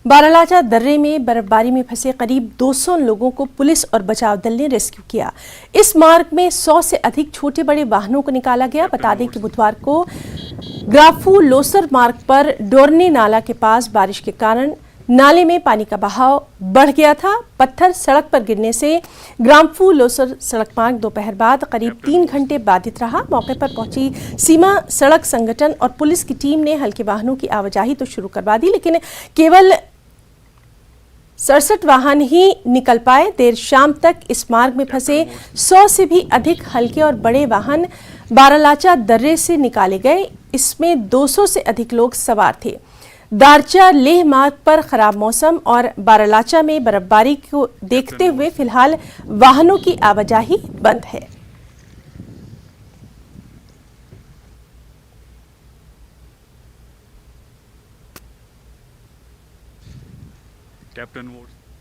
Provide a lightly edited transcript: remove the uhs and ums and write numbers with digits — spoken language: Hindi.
बारालाचा दर्रे में बर्फबारी में फंसे करीब 200 लोगों को पुलिस और बचाव दल ने रेस्क्यू किया। इस मार्ग में 100 से अधिक छोटे बड़े वाहनों को निकाला गया। बता दें कि बुधवार को ग्राफू लोसर मार्ग पर डोरनी नाला के पास बारिश के कारण नाले में पानी का बहाव बढ़ गया था। पत्थर सड़क पर गिरने से ग्राम्फू लोसर सड़क मार्ग दोपहर बाद करीब 3 घंटे बाधित रहा। मौके पर पहुंची सीमा सड़क संगठन और पुलिस की टीम ने हल्के वाहनों की आवाजाही तो शुरू करवा दी, लेकिन केवल 67 वाहन ही निकल पाए। देर शाम तक इस मार्ग में फंसे 100 से भी अधिक हल्के और बड़े वाहन बारालाचा दर्रे से निकाले गए। इसमें 200 से अधिक लोग सवार थे। दारचा लेह मार्ग पर खराब मौसम और बारालाचा में बर्फबारी को देखते हुए फिलहाल वाहनों की आवाजाही बंद है। Captain vote